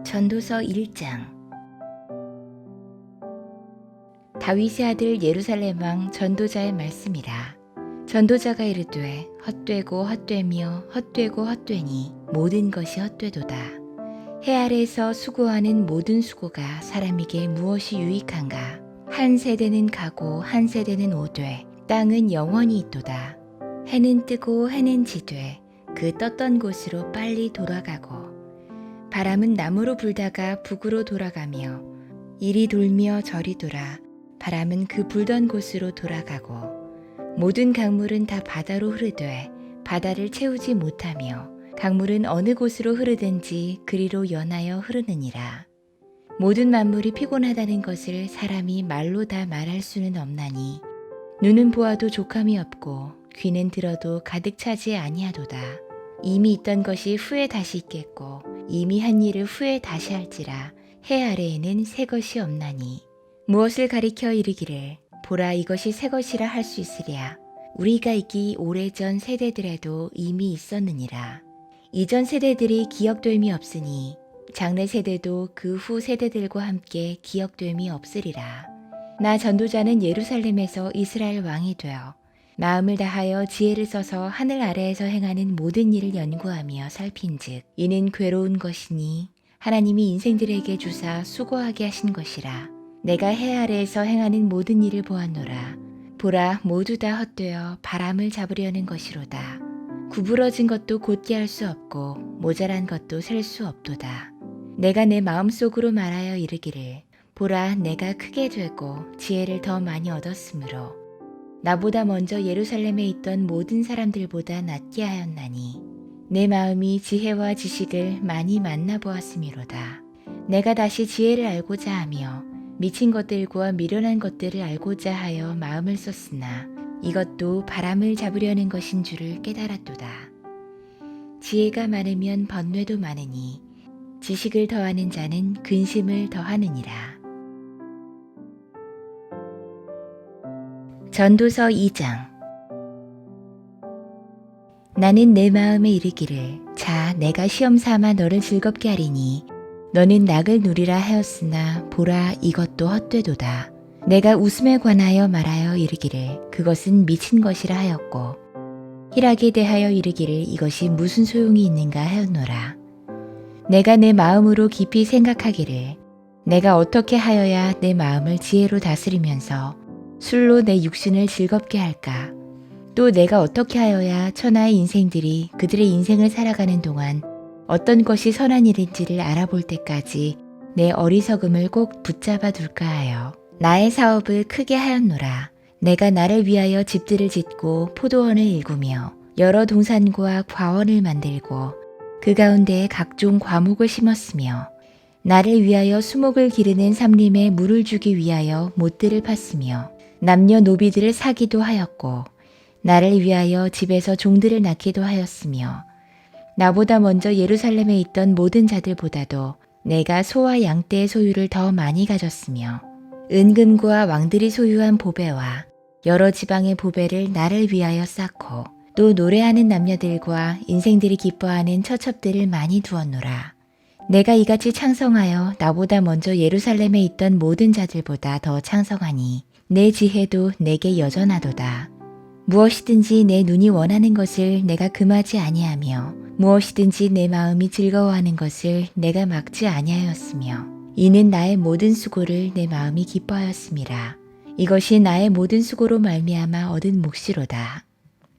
전도서 1장. 다윗의 아들 예루살렘 왕 전도자의 말씀이라. 전도자가 이르되 헛되고 헛되며 헛되고 헛되니 모든 것이 헛되도다. 해 아래에서 수고하는 모든 수고가 사람에게 무엇이 유익한가? 한 세대는 가고 한 세대는 오되 땅은 영원히 있도다. 해는 뜨고 해는 지되 그 떴던 곳으로 빨리 돌아가고 바람은 남으로 불다가 북으로 돌아가며 이리 돌며 저리 돌아 바람은 그 불던 곳으로 돌아가고 모든 강물은 다 바다로 흐르되 바다를 채우지 못하며 강물은 어느 곳으로 흐르든지 그리로 연하여 흐르느니라. 모든 만물이 피곤하다는 것을 사람이 말로 다 말할 수는 없나니 눈은 보아도 족함이 없고 귀는 들어도 가득 차지 아니하도다. 이미 있던 것이 후에 다시 있겠고 이미 한 일을 후에 다시 할지라. 해 아래에는 새 것이 없나니 무엇을 가리켜 이르기를 보라 이것이 새 것이라 할 수 있으랴. 우리가 있기 오래전 세대들에도 이미 있었느니라. 이전 세대들이 기억됨이 없으니 장래 세대도 그 후 세대들과 함께 기억됨이 없으리라. 나 전도자는 예루살렘에서 이스라엘 왕이 되어 마음을 다하여 지혜를 써서 하늘 아래에서 행하는 모든 일을 연구하며 살핀즉 이는 괴로운 것이니 하나님이 인생들에게 주사 수고하게 하신 것이라. 내가 해 아래에서 행하는 모든 일을 보았노라. 보라 모두 다 헛되어 바람을 잡으려는 것이로다. 구부러진 것도 곧게 할 수 없고 모자란 것도 셀 수 없도다. 내가 내 마음속으로 말하여 이르기를 보라 내가 크게 되고 지혜를 더 많이 얻었으므로 나보다 먼저 예루살렘에 있던 모든 사람들보다 낫게 하였나니 내 마음이 지혜와 지식을 많이 만나보았음이로다. 내가 다시 지혜를 알고자 하며 미친 것들과 미련한 것들을 알고자 하여 마음을 썼으나 이것도 바람을 잡으려는 것인 줄을 깨달았도다. 지혜가 많으면 번뇌도 많으니 지식을 더하는 자는 근심을 더하느니라. 전도서 2장. 나는 내 마음에 이르기를 자 내가 시험 삼아 너를 즐겁게 하리니 너는 낙을 누리라 하였으나 보라 이것도 헛되도다. 내가 웃음에 관하여 말하여 이르기를 그것은 미친 것이라 하였고 희락에 대하여 이르기를 이것이 무슨 소용이 있는가 하였노라. 내가 내 마음으로 깊이 생각하기를 내가 어떻게 하여야 내 마음을 지혜로 다스리면서 술로 내 육신을 즐겁게 할까? 또 내가 어떻게 하여야 천하의 인생들이 그들의 인생을 살아가는 동안 어떤 것이 선한 일인지를 알아볼 때까지 내 어리석음을 꼭 붙잡아 둘까 하여 나의 사업을 크게 하였노라. 내가 나를 위하여 집들을 짓고 포도원을 일구며 여러 동산과 과원을 만들고 그 가운데에 각종 과목을 심었으며 나를 위하여 수목을 기르는 삼림에 물을 주기 위하여 못들을 팠으며 남녀 노비들을 사기도 하였고 나를 위하여 집에서 종들을 낳기도 하였으며 나보다 먼저 예루살렘에 있던 모든 자들보다도 내가 소와 양떼의 소유를 더 많이 가졌으며 은금과 왕들이 소유한 보배와 여러 지방의 보배를 나를 위하여 쌓고 또 노래하는 남녀들과 인생들이 기뻐하는 처첩들을 많이 두었노라. 내가 이같이 창성하여 나보다 먼저 예루살렘에 있던 모든 자들보다 더 창성하니 내 지혜도 내게 여전하도다. 무엇이든지 내 눈이 원하는 것을 내가 금하지 아니하며 무엇이든지 내 마음이 즐거워하는 것을 내가 막지 아니하였으며 이는 나의 모든 수고를 내 마음이 기뻐하였음이라. 이것이 나의 모든 수고로 말미암아 얻은 몫이로다.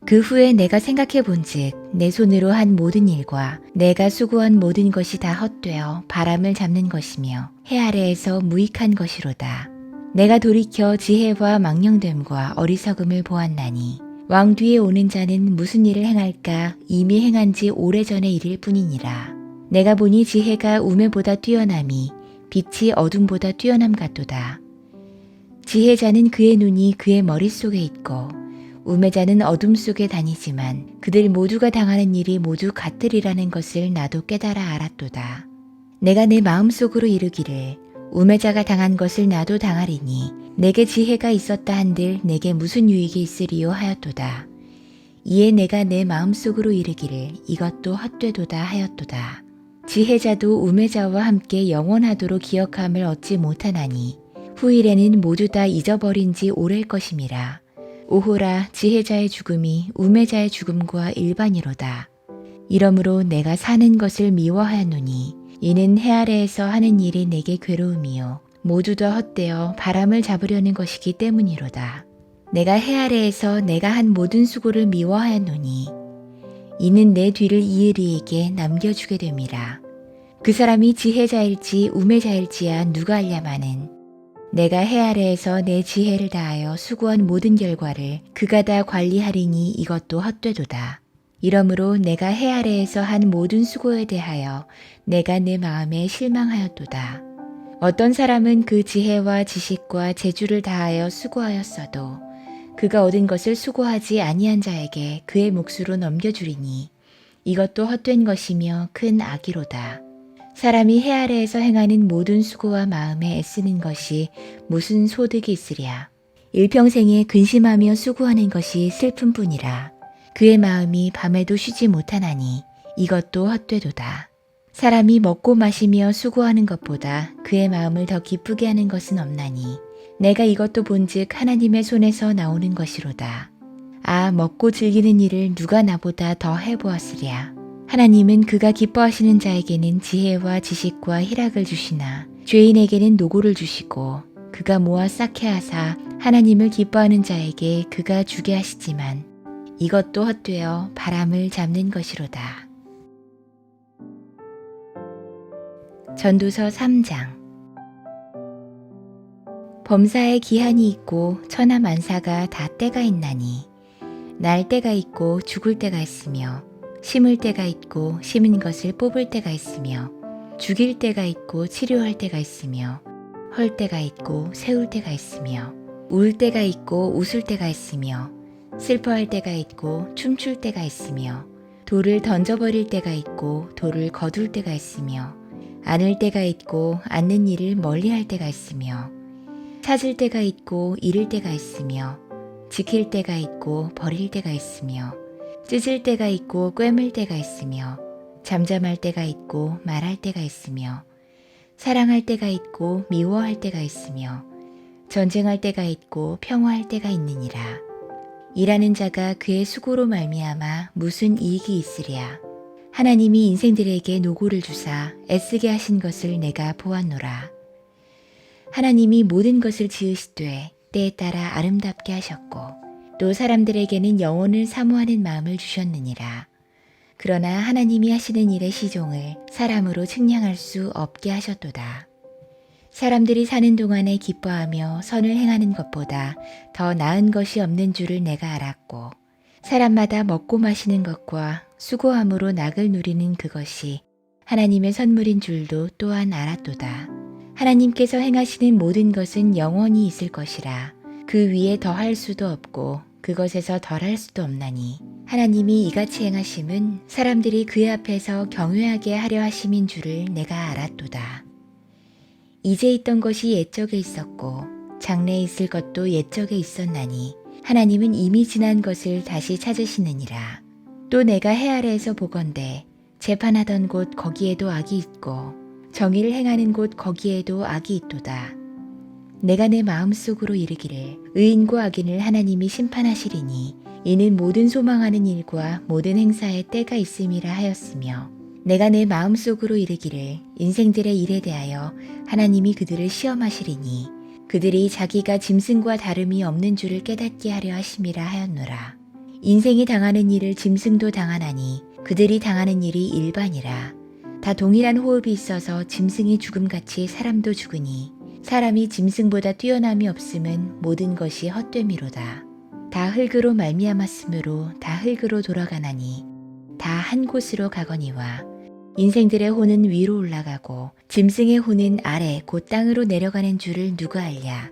그 후에 내가 생각해 본즉 내 손으로 한 모든 일과 내가 수고한 모든 것이 다 헛되어 바람을 잡는 것이며 해 아래에서 무익한 것이로다. 내가 돌이켜 지혜와 망령됨과 어리석음을 보았나니 왕 뒤에 오는 자는 무슨 일을 행할까 이미 행한 지 오래전의 일일 뿐이니라. 내가 보니 지혜가 우매보다 뛰어남이 빛이 어둠보다 뛰어남 같도다. 지혜자는 그의 눈이 그의 머릿속에 있고 우매자는 어둠 속에 다니지만 그들 모두가 당하는 일이 모두 같으리라는 것을 나도 깨달아 알았도다. 내가 내 마음속으로 이르기를 우매자가 당한 것을 나도 당하리니 내게 지혜가 있었다 한들 내게 무슨 유익이 있으리요 하였도다. 이에 내가 내 마음속으로 이르기를 이것도 헛되도다 하였도다. 지혜자도 우매자와 함께 영원하도록 기억함을 얻지 못하나니 후일에는 모두 다 잊어버린 지 오래일 것임이라. 오호라, 지혜자의 죽음이 우매자의 죽음과 일반이로다. 이러므로 내가 사는 것을 미워하노니 이는 해 아래에서 하는 일이 내게 괴로움이요 모두 다 헛되어 바람을 잡으려는 것이기 때문이로다. 내가 해 아래에서 내가 한 모든 수고를 미워하노니 이는 내 뒤를 이을 이에게 남겨주게 됨이라. 그 사람이 지혜자일지 우매자일지야 누가 알랴마는 내가 해 아래에서 내 지혜를 다하여 수고한 모든 결과를 그가 다 관리하리니 이것도 헛되도다. 이러므로 내가 해 아래에서 한 모든 수고에 대하여 내가 내 마음에 실망하였도다. 어떤 사람은 그 지혜와 지식과 재주를 다하여 수고하였어도 그가 얻은 것을 수고하지 아니한 자에게 그의 몫으로 넘겨주리니 이것도 헛된 것이며 큰 악이로다. 사람이 해 아래에서 행하는 모든 수고와 마음에 애쓰는 것이 무슨 소득이 있으랴. 일평생에 근심하며 수고하는 것이 슬픔뿐이라. 그의 마음이 밤에도 쉬지 못하나니 이것도 헛되도다. 사람이 먹고 마시며 수고하는 것보다 그의 마음을 더 기쁘게 하는 것은 없나니 내가 이것도 본즉 하나님의 손에서 나오는 것이로다. 아, 먹고 즐기는 일을 누가 나보다 더 해보았으랴. 하나님은 그가 기뻐하시는 자에게는 지혜와 지식과 희락을 주시나 죄인에게는 노고를 주시고 그가 모아 쌓게 하사 하나님을 기뻐하는 자에게 그가 주게 하시지만 이것도 헛되어 바람을 잡는 것이로다. 전도서 3장. 범사에 기한이 있고 천하 만사가 다 때가 있나니 날 때가 있고 죽을 때가 있으며 심을 때가 있고 심은 것을 뽑을 때가 있으며 죽일 때가 있고 치료할 때가 있으며 헐 때가 있고 세울 때가 있으며 울 때가 있고 웃을 때가 있으며 슬퍼할 때가 있고 춤출 때가 있으며 돌을 던져버릴 때가 있고 돌을 거둘 때가 있으며 안을 때가 있고 앉는 일을 멀리할 때가 있으며 찾을 때가 있고 잃을 때가 있으며 지킬 때가 있고 버릴 때가 있으며 찢을 때가 있고 꿰물 때가 있으며 잠잠할 때가 있고 말할 때가 있으며 사랑할 때가 있고 미워할 때가 있으며 전쟁할 때가 있고 평화할 때가 있느니라. 일하는 자가 그의 수고로 말미암아 무슨 이익이 있으랴. 하나님이 인생들에게 노고를 주사 애쓰게 하신 것을 내가 보았노라. 하나님이 모든 것을 지으시되 때에 따라 아름답게 하셨고 또 사람들에게는 영혼을 사모하는 마음을 주셨느니라. 그러나 하나님이 하시는 일의 시종을 사람으로 측량할 수 없게 하셨도다. 사람들이 사는 동안에 기뻐하며 선을 행하는 것보다 더 나은 것이 없는 줄을 내가 알았고 사람마다 먹고 마시는 것과 수고함으로 낙을 누리는 그것이 하나님의 선물인 줄도 또한 알았도다. 하나님께서 행하시는 모든 것은 영원히 있을 것이라. 그 위에 더할 수도 없고 그것에서 덜할 수도 없나니 하나님이 이같이 행하심은 사람들이 그의 앞에서 경외하게 하려 하심인 줄을 내가 알았도다. 이제 있던 것이 옛적에 있었고 장래에 있을 것도 옛적에 있었나니 하나님은 이미 지난 것을 다시 찾으시느니라. 또 내가 해 아래에서 보건대 재판하던 곳 거기에도 악이 있고 정의를 행하는 곳 거기에도 악이 있도다. 내가 내 마음속으로 이르기를 의인과 악인을 하나님이 심판하시리니 이는 모든 소망하는 일과 모든 행사에 때가 있음이라 하였으며 내가 내 마음속으로 이르기를 인생들의 일에 대하여 하나님이 그들을 시험하시리니 그들이 자기가 짐승과 다름이 없는 줄을 깨닫게 하려 하심이라 하였노라. 인생이 당하는 일을 짐승도 당하나니 그들이 당하는 일이 일반이라. 다 동일한 호흡이 있어서 짐승이 죽음같이 사람도 죽으니 사람이 짐승보다 뛰어남이 없음은 모든 것이 헛됨이로다. 다 흙으로 말미암았으므로 다 흙으로 돌아가나니 다 한 곳으로 가거니와 인생들의 혼은 위로 올라가고 짐승의 혼은 아래 곧 땅으로 내려가는 줄을 누가 알랴.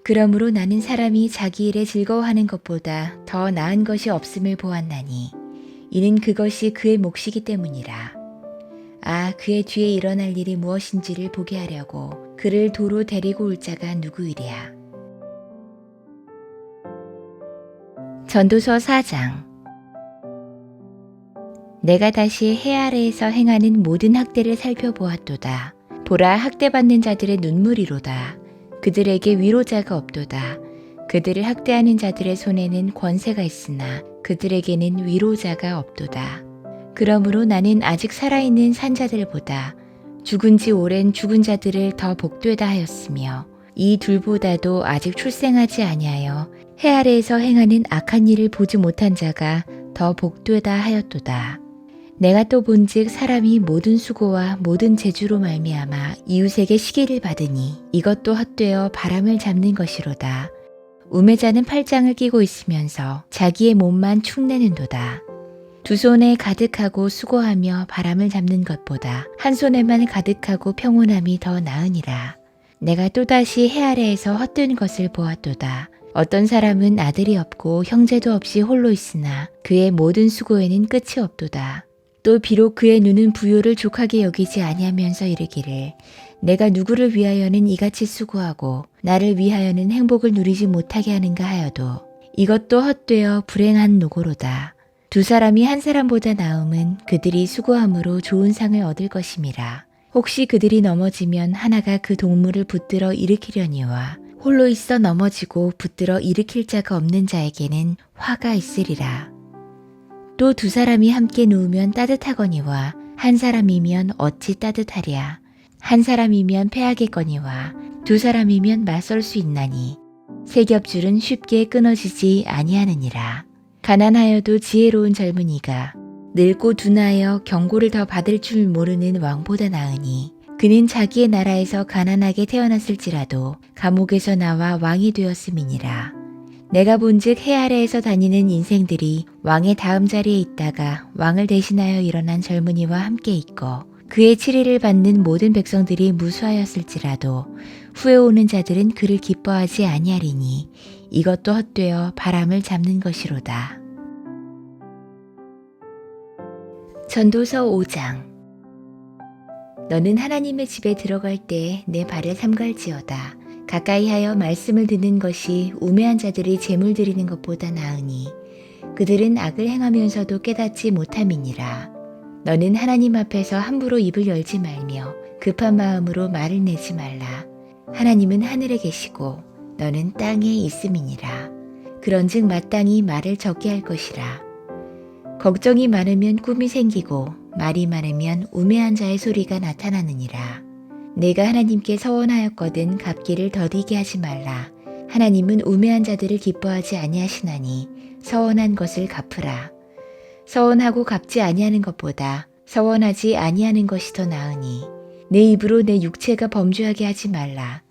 그러므로 나는 사람이 자기 일에 즐거워하는 것보다 더 나은 것이 없음을 보았나니 이는 그것이 그의 몫이기 때문이라. 아, 그의 뒤에 일어날 일이 무엇인지를 보게 하려고 그를 도로 데리고 올 자가 누구이랴. 전도서 4장. 내가 다시 해 아래에서 행하는 모든 학대를 살펴보았도다. 보라, 학대받는 자들의 눈물이로다. 그들에게 위로자가 없도다. 그들을 학대하는 자들의 손에는 권세가 있으나 그들에게는 위로자가 없도다. 그러므로 나는 아직 살아있는 산자들보다 죽은 지 오랜 죽은 자들을 더 복되다 하였으며 이 둘보다도 아직 출생하지 아니하여 해 아래에서 행하는 악한 일을 보지 못한 자가 더 복되다 하였도다. 내가 또 본즉 사람이 모든 수고와 모든 재주로 말미암아 이웃에게 시기를 받으니 이것도 헛되어 바람을 잡는 것이로다. 우매자는 팔짱을 끼고 있으면서 자기의 몸만 축내는도다. 두 손에 가득하고 수고하며 바람을 잡는 것보다 한 손에만 가득하고 평온함이 더 나으니라. 내가 또다시 해 아래에서 헛된 것을 보았도다. 어떤 사람은 아들이 없고 형제도 없이 홀로 있으나 그의 모든 수고에는 끝이 없도다. 또 비록 그의 눈은 부요를 족하게 여기지 아니하면서 이르기를 내가 누구를 위하여는 이같이 수고하고 나를 위하여는 행복을 누리지 못하게 하는가 하여도 이것도 헛되어 불행한 노고로다. 두 사람이 한 사람보다 나음은 그들이 수고함으로 좋은 상을 얻을 것임이라. 혹시 그들이 넘어지면 하나가 그 동물을 붙들어 일으키려니와 홀로 있어 넘어지고 붙들어 일으킬 자가 없는 자에게는 화가 있으리라. 또 두 사람이 함께 누우면 따뜻하거니와 한 사람이면 어찌 따뜻하랴. 한 사람이면 패하겠거니와 두 사람이면 맞설 수 있나니 세 겹줄은 쉽게 끊어지지 아니하느니라. 가난하여도 지혜로운 젊은이가 늙고 둔하여 경고를 더 받을 줄 모르는 왕보다 나으니 그는 자기의 나라에서 가난하게 태어났을지라도 감옥에서 나와 왕이 되었음이니라. 내가 본즉 해 아래에서 다니는 인생들이 왕의 다음 자리에 있다가 왕을 대신하여 일어난 젊은이와 함께 있고 그의 치리를 받는 모든 백성들이 무수하였을지라도 후에 오는 자들은 그를 기뻐하지 아니하리니 이것도 헛되어 바람을 잡는 것이로다. 전도서 5장. 너는 하나님의 집에 들어갈 때 내 발을 삼갈지어다. 가까이 하여 말씀을 듣는 것이 우매한 자들이 재물 드리는 것보다 나으니 그들은 악을 행하면서도 깨닫지 못함이니라. 너는 하나님 앞에서 함부로 입을 열지 말며 급한 마음으로 말을 내지 말라. 하나님은 하늘에 계시고 너는 땅에 있음이니라. 그런즉 마땅히 말을 적게 할 것이라. 걱정이 많으면 꿈이 생기고 말이 많으면 우매한 자의 소리가 나타나느니라. 내가 하나님께 서원하였거든 갚기를 더디게 하지 말라. 하나님은 우매한 자들을 기뻐하지 아니하시나니 서원한 것을 갚으라. 서원하고 갚지 아니하는 것보다 서원하지 아니하는 것이 더 나으니 내 입으로 내 육체가 범죄하게 하지 말라.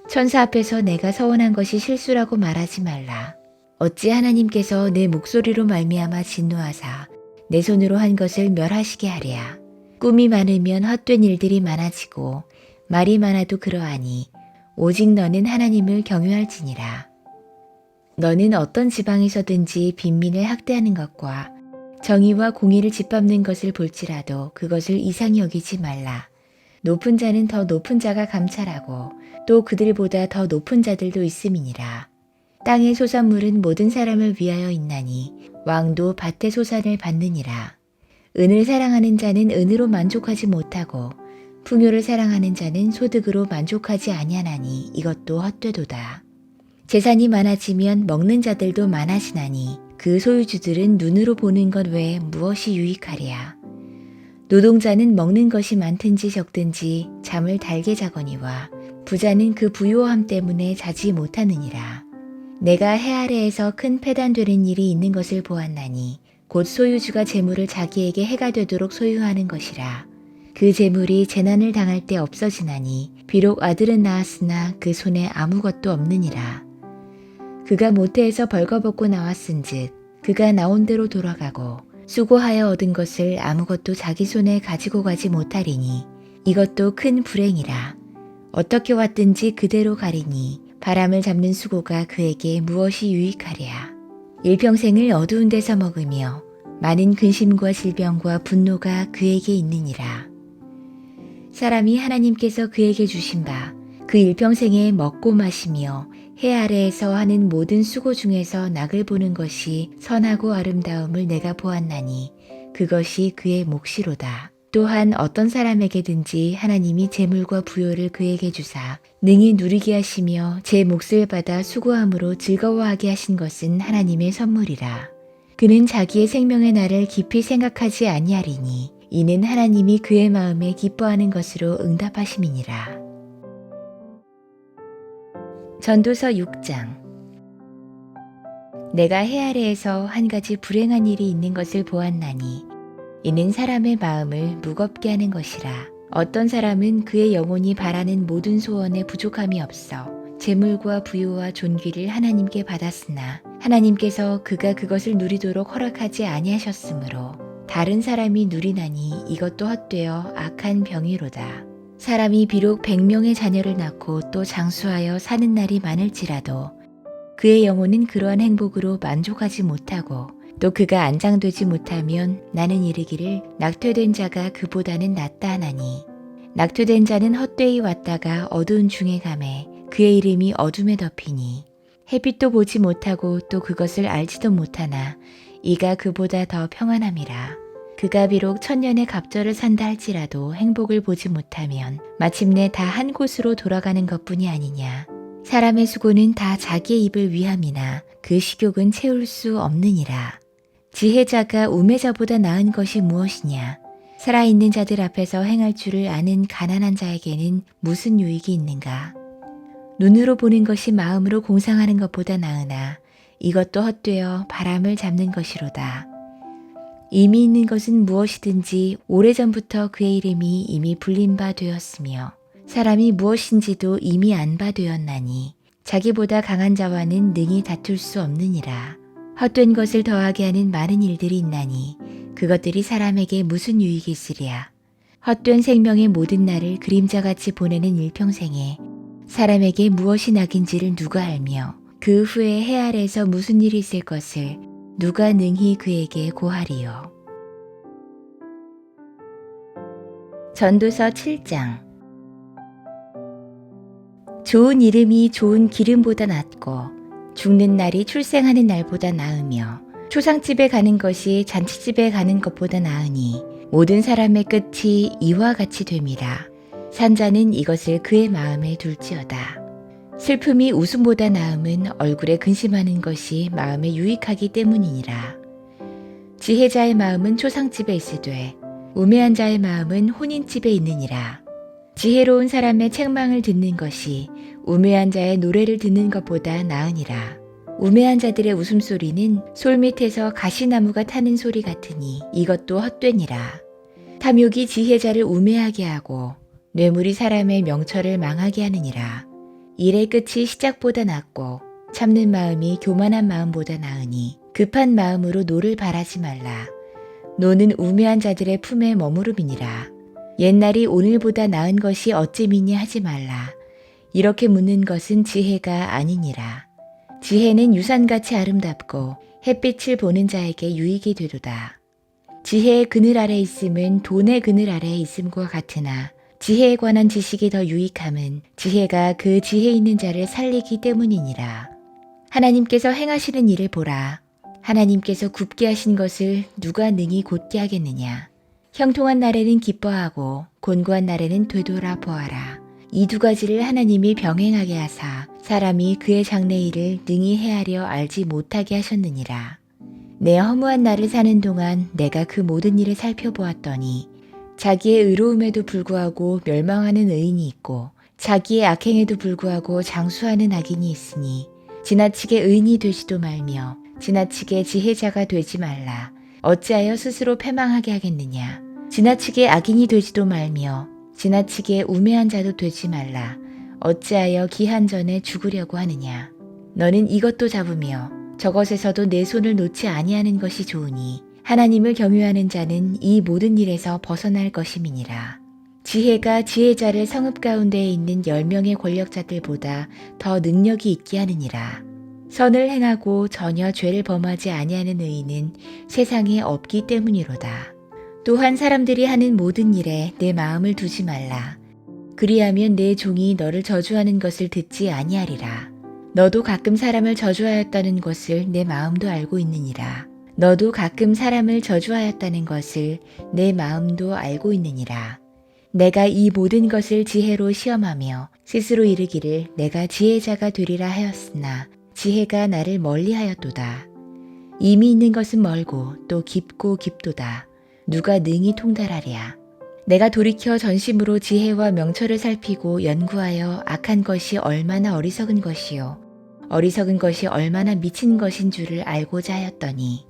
천사 앞에서 내가 서원한 것이 실수라고 말하지 말라. 어찌 하나님께서 내 목소리로 말미암아 진노하사 내 손으로 한 것을 멸하시게 하랴. 꿈이 많으면 헛된 일들이 많아지고 말이 많아도 그러하니 오직 너는 하나님을 경유할지니라. 너는 어떤 지방에서든지 빈민을 학대하는 것과 정의와 공의를 짓밟는 것을 볼지라도 그것을 이상히 여기지 말라. 높은 자는 더 높은 자가 감찰하고 또 그들보다 더 높은 자들도 있음이니라. 땅의 소산물은 모든 사람을 위하여 있나니 왕도 밭의 소산을 받느니라. 은을 사랑하는 자는 은으로 만족하지 못하고 풍요를 사랑하는 자는 소득으로 만족하지 아니하나니 이것도 헛되도다. 재산이 많아지면 먹는 자들도 많아지나니 그 소유주들은 눈으로 보는 것 외에 무엇이 유익하랴. 노동자는 먹는 것이 많든지 적든지 잠을 달게 자거니와 부자는 그 부요함 때문에 자지 못하느니라. 내가 해 아래에서 큰 패단되는 일이 있는 것을 보았나니 곧 소유주가 재물을 자기에게 해가 되도록 소유하는 것이라. 그 재물이 재난을 당할 때 없어지나니 비록 아들은 낳았으나 그 손에 아무것도 없느니라. 그가 모태에서 벌거벗고 나왔은즉 그가 나온 대로 돌아가고 수고하여 얻은 것을 아무것도 자기 손에 가지고 가지 못하리니 이것도 큰 불행이라. 어떻게 왔든지 그대로 가리니 바람을 잡는 수고가 그에게 무엇이 유익하랴. 일평생을 어두운 데서 먹으며 많은 근심과 질병과 분노가 그에게 있느니라. 사람이 하나님께서 그에게 주신 바 그 일평생에 먹고 마시며 해 아래에서 하는 모든 수고 중에서 낙을 보는 것이 선하고 아름다움을 내가 보았나니 그것이 그의 몫이로다. 또한 어떤 사람에게든지 하나님이 재물과 부요를 그에게 주사 능히 누리게 하시며 제 몫을 받아 수고함으로 즐거워하게 하신 것은 하나님의 선물이라. 그는 자기의 생명의 날을 깊이 생각하지 아니하리니 이는 하나님이 그의 마음에 기뻐하는 것으로 응답하심이니라. 전도서 6장. 내가 해 아래에서 한 가지 불행한 일이 있는 것을 보았나니 이는 사람의 마음을 무겁게 하는 것이라. 어떤 사람은 그의 영혼이 바라는 모든 소원에 부족함이 없어 재물과 부요와 존귀를 하나님께 받았으나 하나님께서 그가 그것을 누리도록 허락하지 아니하셨으므로 다른 사람이 누리나니 이것도 헛되어 악한 병이로다. 사람이 비록 100명의 자녀를 낳고 또 장수하여 사는 날이 많을지라도 그의 영혼은 그러한 행복으로 만족하지 못하고 또 그가 안장되지 못하면 나는 이르기를 낙퇴된 자가 그보다는 낫다 하나니 낙퇴된 자는 헛되이 왔다가 어두운 중에 가매 그의 이름이 어둠에 덮이니 햇빛도 보지 못하고 또 그것을 알지도 못하나 이가 그보다 더 평안함이라. 그가 비록 1000년의 갑절을 산다 할지라도 행복을 보지 못하면 마침내 다 한 곳으로 돌아가는 것뿐이 아니냐. 사람의 수고는 다 자기의 입을 위함이나 그 식욕은 채울 수 없느니라. 지혜자가 우매자보다 나은 것이 무엇이냐. 살아있는 자들 앞에서 행할 줄을 아는 가난한 자에게는 무슨 유익이 있는가. 눈으로 보는 것이 마음으로 공상하는 것보다 나으나 이것도 헛되어 바람을 잡는 것이로다. 이미 있는 것은 무엇이든지 오래전부터 그의 이름이 이미 불린 바 되었으며 사람이 무엇인지도 이미 안 바 되었나니 자기보다 강한 자와는 능히 다툴 수 없느니라. 헛된 것을 더하게 하는 많은 일들이 있나니 그것들이 사람에게 무슨 유익이 있으랴. 헛된 생명의 모든 날을 그림자같이 보내는 일평생에 사람에게 무엇이 낙인지를 누가 알며 그 후에 해 아래에서 무슨 일이 있을 것을 누가 능히 그에게 고하리요. 전도서 7장. 좋은 이름이 좋은 기름보다 낫고 죽는 날이 출생하는 날보다 나으며 초상집에 가는 것이 잔치집에 가는 것보다 나으니 모든 사람의 끝이 이와 같이 됨이라. 산자는 이것을 그의 마음에 둘지어다. 슬픔이 웃음보다 나음은 얼굴에 근심하는 것이 마음에 유익하기 때문이니라. 지혜자의 마음은 초상집에 있으되 우매한 자의 마음은 혼인집에 있느니라. 지혜로운 사람의 책망을 듣는 것이 우매한 자의 노래를 듣는 것보다 나으니라. 우매한 자들의 웃음소리는 솔밑에서 가시나무가 타는 소리 같으니 이것도 헛되니라. 탐욕이 지혜자를 우매하게 하고 뇌물이 사람의 명철을 망하게 하느니라. 일의 끝이 시작보다 낫고 참는 마음이 교만한 마음보다 나으니 급한 마음으로 노를 바라지 말라. 노는 우매한 자들의 품에 머무름이니라. 옛날이 오늘보다 나은 것이 어찌미냐 하지 말라. 이렇게 묻는 것은 지혜가 아니니라. 지혜는 유산같이 아름답고 햇빛을 보는 자에게 유익이 되도다. 지혜의 그늘 아래 있음은 돈의 그늘 아래에 있음과 같으나 지혜에 관한 지식이 더 유익함은 지혜가 그 지혜 있는 자를 살리기 때문이니라. 하나님께서 행하시는 일을 보라. 하나님께서 굽게 하신 것을 누가 능히 곧게 하겠느냐. 형통한 날에는 기뻐하고 곤고한 날에는 되돌아 보아라. 이 두 가지를 하나님이 병행하게 하사 사람이 그의 장래일을 능히 헤아려 알지 못하게 하셨느니라. 내 허무한 날을 사는 동안 내가 그 모든 일을 살펴보았더니 자기의 의로움에도 불구하고 멸망하는 의인이 있고 자기의 악행에도 불구하고 장수하는 악인이 있으니 지나치게 의인이 되지도 말며 지나치게 지혜자가 되지 말라. 어찌하여 스스로 패망하게 하겠느냐. 지나치게 악인이 되지도 말며 지나치게 우매한 자도 되지 말라. 어찌하여 기한 전에 죽으려고 하느냐. 너는 이것도 잡으며 저것에서도 내 손을 놓지 아니하는 것이 좋으니 하나님을 경유하는 자는 이 모든 일에서 벗어날 것임이니라. 지혜가 지혜자를 성읍 가운데에 있는 10명의 권력자들보다 더 능력이 있게 하느니라. 선을 행하고 전혀 죄를 범하지 아니하는 의인은 세상에 없기 때문이로다. 또한 사람들이 하는 모든 일에 내 마음을 두지 말라. 그리하면 내 종이 너를 저주하는 것을 듣지 아니하리라. 너도 가끔 사람을 저주하였다는 것을 내 마음도 알고 있느니라. 너도 가끔 사람을 저주하였다는 것을 내 마음도 알고 있느니라. 내가 이 모든 것을 지혜로 시험하며 스스로 이르기를 내가 지혜자가 되리라 하였으나 지혜가 나를 멀리하였도다. 이미 있는 것은 멀고 또 깊고 깊도다. 누가 능히 통달하랴. 내가 돌이켜 전심으로 지혜와 명철을 살피고 연구하여 악한 것이 얼마나 어리석은 것이요 어리석은 것이 얼마나 미친 것인 줄을 알고자 하였더니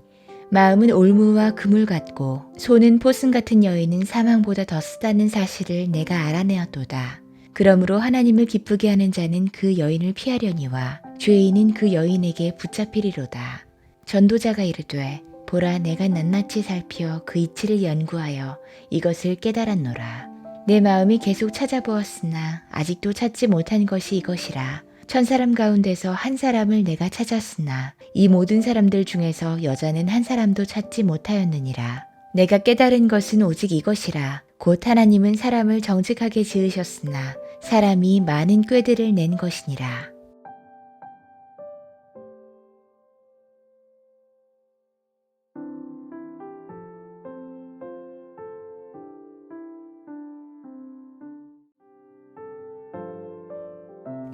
마음은 올무와 그물 같고 손은 포승 같은 여인은 사망보다 더 쓰다는 사실을 내가 알아내었도다. 그러므로 하나님을 기쁘게 하는 자는 그 여인을 피하려니와 죄인은 그 여인에게 붙잡히리로다. 전도자가 이르되 보라 내가 낱낱이 살피어 그 이치를 연구하여 이것을 깨달았노라. 내 마음이 계속 찾아보았으나 아직도 찾지 못한 것이 이것이라. 1000사람 가운데서 한 사람을 내가 찾았으나 이 모든 사람들 중에서 여자는 한 사람도 찾지 못하였느니라. 내가 깨달은 것은 오직 이것이라. 곧 하나님은 사람을 정직하게 지으셨으나 사람이 많은 꾀들을 낸 것이니라.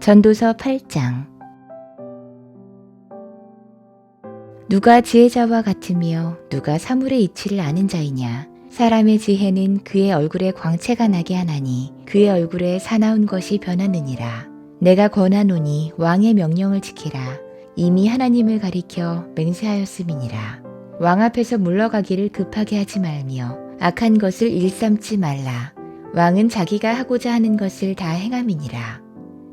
전도서 8장. 누가 지혜자와 같으며 누가 사물의 이치를 아는 자이냐. 사람의 지혜는 그의 얼굴에 광채가 나게 하나니 그의 얼굴에 사나운 것이 변하느니라. 내가 권하노니 왕의 명령을 지키라. 이미 하나님을 가리켜 맹세하였음이니라. 왕 앞에서 물러가기를 급하게 하지 말며 악한 것을 일삼지 말라. 왕은 자기가 하고자 하는 것을 다 행함이니라.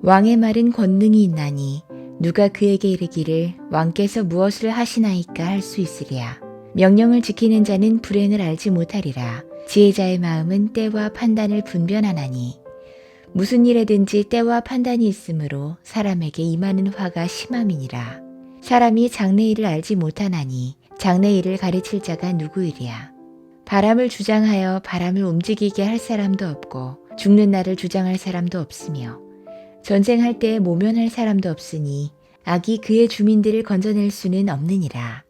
왕의 말은 권능이 있나니 누가 그에게 이르기를 왕께서 무엇을 하시나이까 할 수 있으랴. 명령을 지키는 자는 불행을 알지 못하리라. 지혜자의 마음은 때와 판단을 분별하나니 무슨 일에든지 때와 판단이 있으므로 사람에게 임하는 화가 심함이니라. 사람이 장래일을 알지 못하나니 장래일을 가르칠 자가 누구이랴. 바람을 주장하여 바람을 움직이게 할 사람도 없고 죽는 날을 주장할 사람도 없으며 전쟁할 때에 모면할 사람도 없으니 악이 그의 주민들을 건져낼 수는 없느니라.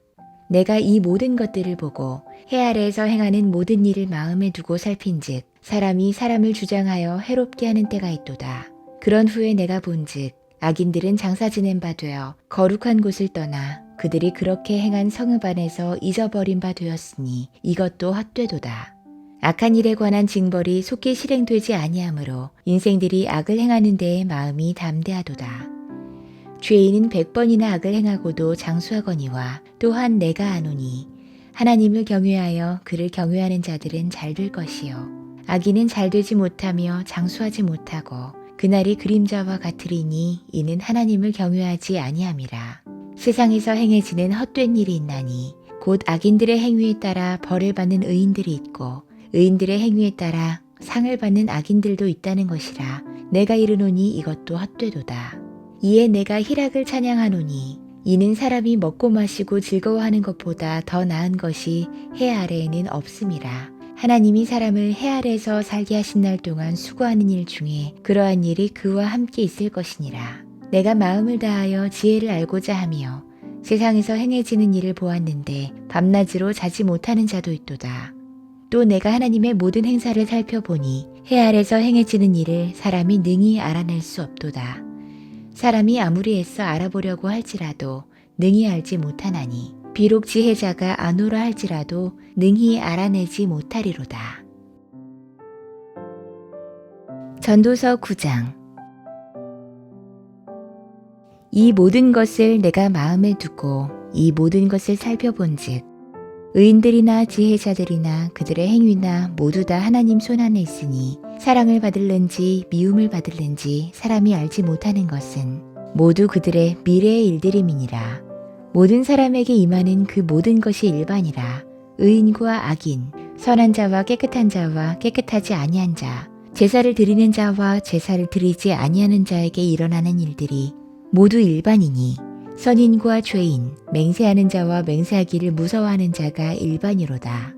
내가 이 모든 것들을 보고 해 아래에서 행하는 모든 일을 마음에 두고 살핀즉 사람이 사람을 주장하여 해롭게 하는 때가 있도다. 그런 후에 내가 본즉 악인들은 장사 지낸 바 되어 거룩한 곳을 떠나 그들이 그렇게 행한 성읍 안에서 잊어버린 바 되었으니 이것도 헛되도다. 악한 일에 관한 징벌이 속히 실행되지 아니하므로 인생들이 악을 행하는 데에 마음이 담대하도다. 죄인은 100번이나 악을 행하고도 장수하거니와 또한 내가 아노니 하나님을 경외하여 그를 경외하는 자들은 잘 될 것이요 악인은 잘 되지 못하며 장수하지 못하고 그날이 그림자와 같으리니 이는 하나님을 경외하지 아니함이라. 세상에서 행해지는 헛된 일이 있나니 곧 악인들의 행위에 따라 벌을 받는 의인들이 있고 의인들의 행위에 따라 상을 받는 악인들도 있다는 것이라. 내가 이르노니 이것도 헛되도다. 이에 내가 희락을 찬양하노니 이는 사람이 먹고 마시고 즐거워하는 것보다 더 나은 것이 해 아래에는 없음이라. 하나님이 사람을 해 아래에서 살게 하신 날 동안 수고하는 일 중에 그러한 일이 그와 함께 있을 것이니라. 내가 마음을 다하여 지혜를 알고자 하며 세상에서 행해지는 일을 보았는데 밤낮으로 자지 못하는 자도 있도다. 또 내가 하나님의 모든 행사를 살펴보니 해 아래서 행해지는 일을 사람이 능히 알아낼 수 없도다. 사람이 아무리 애써 알아보려고 할지라도 능히 알지 못하나니 비록 지혜자가 아노라 할지라도 능히 알아내지 못하리로다. 전도서 9장. 이 모든 것을 내가 마음에 두고 이 모든 것을 살펴본즉 의인들이나 지혜자들이나 그들의 행위나 모두 다 하나님 손안에 있으니 사랑을 받을는지 미움을 받을는지 사람이 알지 못하는 것은 모두 그들의 미래의 일들임이니라. 모든 사람에게 임하는 그 모든 것이 일반이라. 의인과 악인, 선한 자와 깨끗한 자와 깨끗하지 아니한 자, 제사를 드리는 자와 제사를 드리지 아니하는 자에게 일어나는 일들이 모두 일반이니 선인과 죄인, 맹세하는 자와 맹세하기를 무서워하는 자가 일반이로다.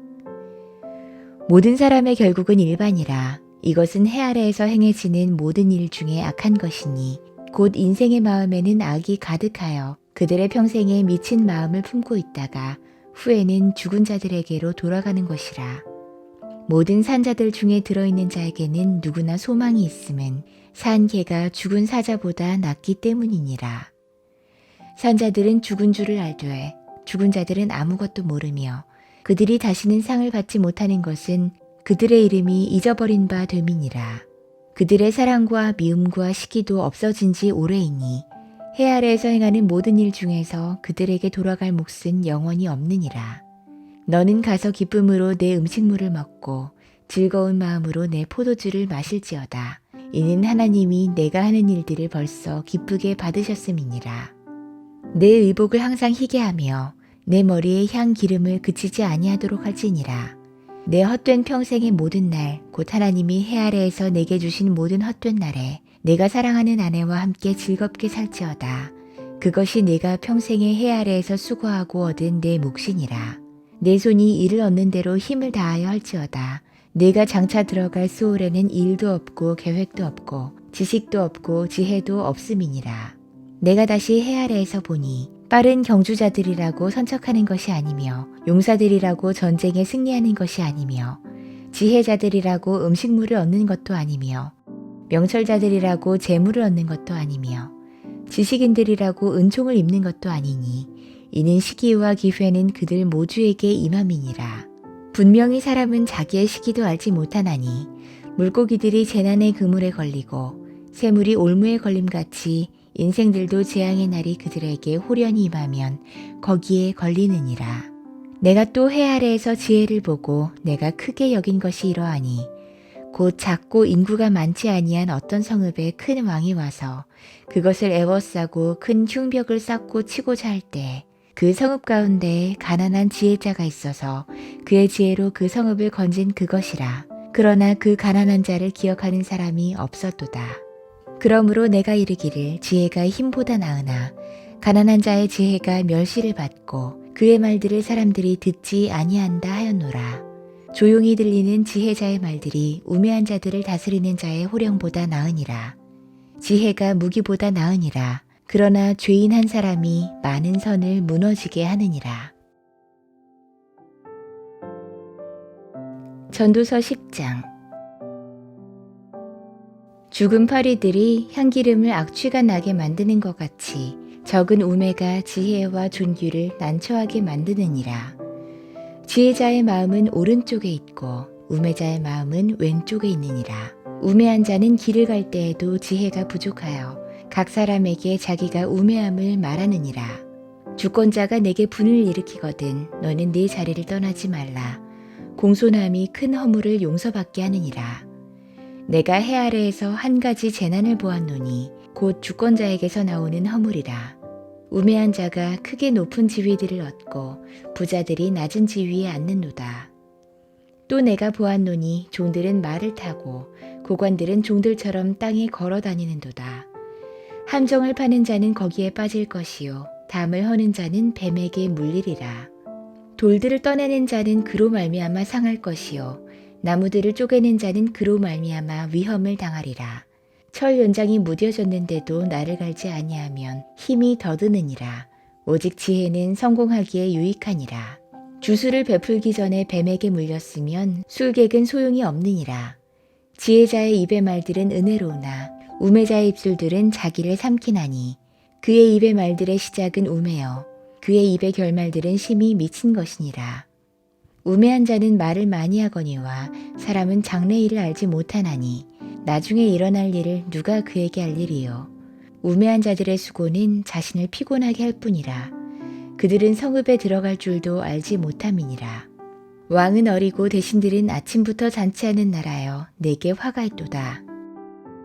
모든 사람의 결국은 일반이라. 이것은 해 아래에서 행해지는 모든 일 중에 악한 것이니 곧 인생의 마음에는 악이 가득하여 그들의 평생에 미친 마음을 품고 있다가 후에는 죽은 자들에게로 돌아가는 것이라. 모든 산자들 중에 들어있는 자에게는 누구나 소망이 있음은 산 개가 죽은 사자보다 낫기 때문이니라. 산자들은 죽은 줄을 알되 죽은 자들은 아무것도 모르며 그들이 다시는 상을 받지 못하는 것은 그들의 이름이 잊어버린 바 됨이니라. 그들의 사랑과 미움과 시기도 없어진 지 오래이니 해 아래에서 행하는 모든 일 중에서 그들에게 돌아갈 몫은 영원히 없느니라. 너는 가서 기쁨으로 내 음식물을 먹고 즐거운 마음으로 내 포도주를 마실지어다. 이는 하나님이 내가 하는 일들을 벌써 기쁘게 받으셨음이니라. 내 의복을 항상 희게 하며 내 머리에 향 기름을 그치지 아니하도록 할지니라. 내 헛된 평생의 모든 날, 곧 하나님이 해 아래에서 내게 주신 모든 헛된 날에 내가 사랑하는 아내와 함께 즐겁게 살지어다. 그것이 내가 평생의 해 아래에서 수고하고 얻은 내 몫이니라. 내 손이 이를 얻는 대로 힘을 다하여 할지어다. 내가 장차 들어갈 소홀에는 일도 없고 계획도 없고 지식도 없고 지혜도 없음이니라. 내가 다시 해 아래에서 보니 빠른 경주자들이라고 선척하는 것이 아니며 용사들이라고 전쟁에 승리하는 것이 아니며 지혜자들이라고 음식물을 얻는 것도 아니며 명철자들이라고 재물을 얻는 것도 아니며 지식인들이라고 은총을 입는 것도 아니니 이는 시기와 기회는 그들 모두에게 임함이니라. 분명히 사람은 자기의 시기도 알지 못하나니 물고기들이 재난의 그물에 걸리고 새물이 올무에 걸림같이 인생들도 재앙의 날이 그들에게 홀연히 임하면 거기에 걸리느니라. 내가 또 해 아래에서 지혜를 보고 내가 크게 여긴 것이 이러하니 곧 작고 인구가 많지 아니한 어떤 성읍에 큰 왕이 와서 그것을 에워싸고 큰 흉벽을 쌓고 치고자 할 때 그 성읍 가운데에 가난한 지혜자가 있어서 그의 지혜로 그 성읍을 건진 그것이라. 그러나 그 가난한 자를 기억하는 사람이 없었도다. 그러므로 내가 이르기를 지혜가 힘보다 나으나 가난한 자의 지혜가 멸시를 받고 그의 말들을 사람들이 듣지 아니한다 하였노라. 조용히 들리는 지혜자의 말들이 우매한 자들을 다스리는 자의 호령보다 나으니라. 지혜가 무기보다 나으니라. 그러나 죄인 한 사람이 많은 선을 무너지게 하느니라. 전도서 10장. 죽은 파리들이 향기름을 악취가 나게 만드는 것 같이 적은 우매가 지혜와 존귀를 난처하게 만드느니라. 지혜자의 마음은 오른쪽에 있고 우매자의 마음은 왼쪽에 있느니라. 우매한 자는 길을 갈 때에도 지혜가 부족하여 각 사람에게 자기가 우매함을 말하느니라. 주권자가 내게 분을 일으키거든 너는 네 자리를 떠나지 말라. 공손함이 큰 허물을 용서받게 하느니라. 내가 해 아래에서 한 가지 재난을 보았노니 곧 주권자에게서 나오는 허물이라. 우매한 자가 크게 높은 지위들을 얻고 부자들이 낮은 지위에 앉는도다. 또 내가 보았노니 종들은 말을 타고 고관들은 종들처럼 땅에 걸어 다니는도다. 함정을 파는 자는 거기에 빠질 것이요 담을 허는 자는 뱀에게 물리리라. 돌들을 떠내는 자는 그로 말미암아 상할 것이요 나무들을 쪼개는 자는 그로 말미암아 위험을 당하리라. 철 연장이 무뎌졌는데도 나를 갈지 아니하면 힘이 더드느니라. 오직 지혜는 성공하기에 유익하니라. 주술을 베풀기 전에 뱀에게 물렸으면 술객은 소용이 없느니라. 지혜자의 입의 말들은 은혜로우나 우매자의 입술들은 자기를 삼키나니 그의 입의 말들의 시작은 우매여 그의 입의 결말들은 심히 미친 것이니라. 우매한 자는 말을 많이 하거니와 사람은 장래 일을 알지 못하나니 나중에 일어날 일을 누가 그에게 알리리요. 우매한 자들의 수고는 자신을 피곤하게 할 뿐이라. 그들은 성읍에 들어갈 줄도 알지 못함이니라. 왕은 어리고 대신들은 아침부터 잔치하는 나라여 내게 화가 있도다.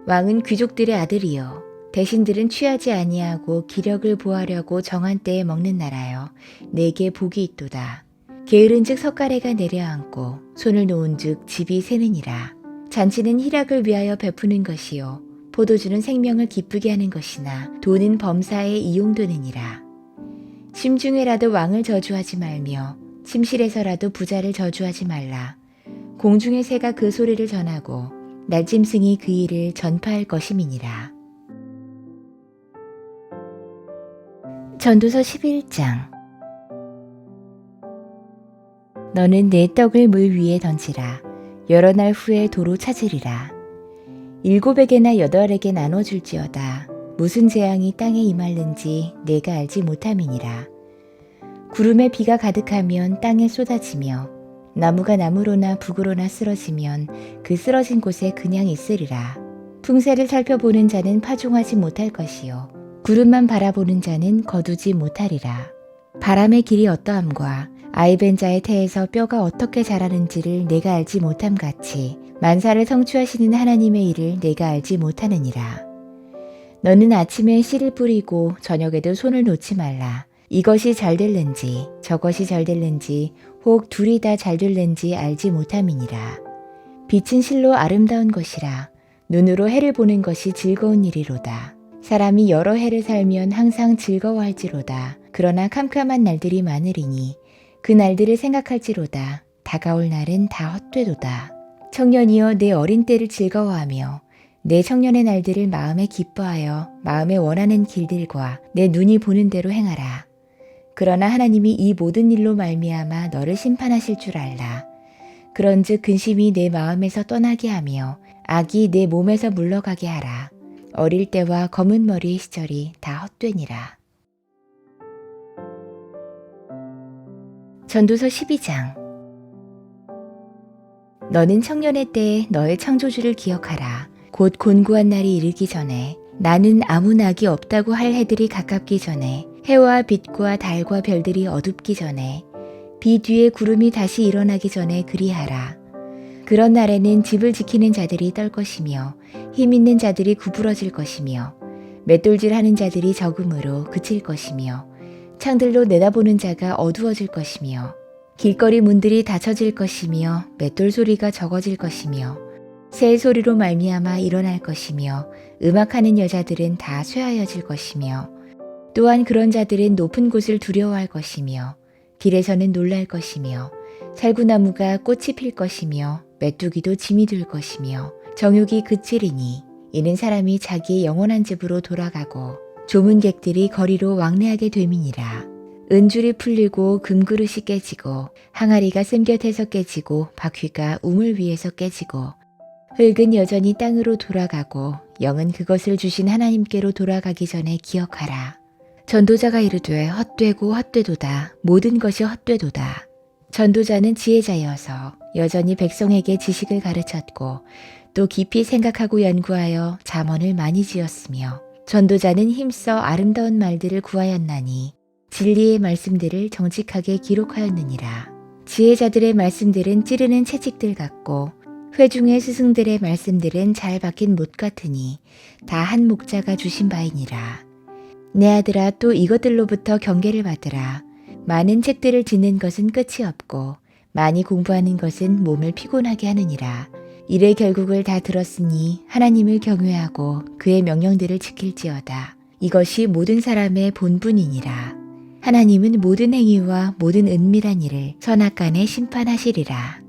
왕은 귀족들의 아들이요 대신들은 취하지 아니하고 기력을 보하려고 정한 때에 먹는 나라여 내게 복이 있도다. 게으른즉 석가래가 내려앉고 손을 놓은즉 집이 새느니라. 잔치는 희락을 위하여 베푸는 것이요 포도주는 생명을 기쁘게 하는 것이나 돈은 범사에 이용되느니라. 심중에라도 왕을 저주하지 말며 침실에서라도 부자를 저주하지 말라. 공중의 새가 그 소리를 전하고 날짐승이 그 일을 전파할 것임이니라. 전도서 11장. 너는 내 떡을 물 위에 던지라. 여러 날 후에 도로 찾으리라. 7에게나 8에게 나눠줄지어다. 무슨 재앙이 땅에 임할는지 내가 알지 못함이니라. 구름에 비가 가득하면 땅에 쏟아지며 나무가 나무로나 북으로나 쓰러지면 그 쓰러진 곳에 그냥 있으리라. 풍세를 살펴보는 자는 파종하지 못할 것이요 구름만 바라보는 자는 거두지 못하리라. 바람의 길이 어떠함과 아이벤 자의 태에서 뼈가 어떻게 자라는지를 내가 알지 못함 같이 만사를 성취하시는 하나님의 일을 내가 알지 못하느니라. 너는 아침에 씨를 뿌리고 저녁에도 손을 놓지 말라. 이것이 잘 될는지 저것이 잘 될는지 혹 둘이 다 잘 될는지 알지 못함이니라. 빛은 실로 아름다운 것이라. 눈으로 해를 보는 것이 즐거운 일이로다. 사람이 여러 해를 살면 항상 즐거워할지로다. 그러나 캄캄한 날들이 많으리니 그 날들을 생각할지로다. 다가올 날은 다 헛되도다. 청년이여 내 어린 때를 즐거워하며 내 청년의 날들을 마음에 기뻐하여 마음에 원하는 길들과 내 눈이 보는 대로 행하라. 그러나 하나님이 이 모든 일로 말미암아 너를 심판하실 줄 알라. 그런즉 근심이 내 마음에서 떠나게 하며 악이 내 몸에서 물러가게 하라. 어릴 때와 검은 머리의 시절이 다 헛되니라. 전도서 12장. 너는 청년의 때에 너의 창조주를 기억하라. 곧 곤고한 날이 이르기 전에 나는 아무 낙이 없다고 할 해들이 가깝기 전에 해와 빛과 달과 별들이 어둡기 전에 비 뒤에 구름이 다시 일어나기 전에 그리하라. 그런 날에는 집을 지키는 자들이 떨 것이며 힘 있는 자들이 구부러질 것이며 맷돌질하는 자들이 적음으로 그칠 것이며 창들로 내다보는 자가 어두워질 것이며 길거리 문들이 닫혀질 것이며 맷돌 소리가 적어질 것이며 새 소리로 말미암아 일어날 것이며 음악하는 여자들은 다 쇠하여질 것이며 또한 그런 자들은 높은 곳을 두려워할 것이며 길에서는 놀랄 것이며 살구나무가 꽃이 필 것이며 메뚜기도 짐이 될 것이며 정욕이 그치리니 이는 사람이 자기의 영원한 집으로 돌아가고 조문객들이 거리로 왕래하게 됨이니라. 은줄이 풀리고 금그릇이 깨지고 항아리가 샘곁에서 깨지고 바퀴가 우물 위에서 깨지고 흙은 여전히 땅으로 돌아가고 영은 그것을 주신 하나님께로 돌아가기 전에 기억하라. 전도자가 이르되 헛되고 헛되도다. 모든 것이 헛되도다. 전도자는 지혜자여서 여전히 백성에게 지식을 가르쳤고 또 깊이 생각하고 연구하여 잠언을 많이 지었으며 전도자는 힘써 아름다운 말들을 구하였나니 진리의 말씀들을 정직하게 기록하였느니라. 지혜자들의 말씀들은 찌르는 채찍들 같고 회중의 스승들의 말씀들은 잘 박힌 못 같으니 다 한 목자가 주신 바이니라. 내 아들아 또 이것들로부터 경계를 받으라. 많은 책들을 짓는 것은 끝이 없고 많이 공부하는 것은 몸을 피곤하게 하느니라. 일의 결국을 다 들었으니 하나님을 경외하고 그의 명령들을 지킬지어다. 이것이 모든 사람의 본분이니라. 하나님은 모든 행위와 모든 은밀한 일을 선악간에 심판하시리라.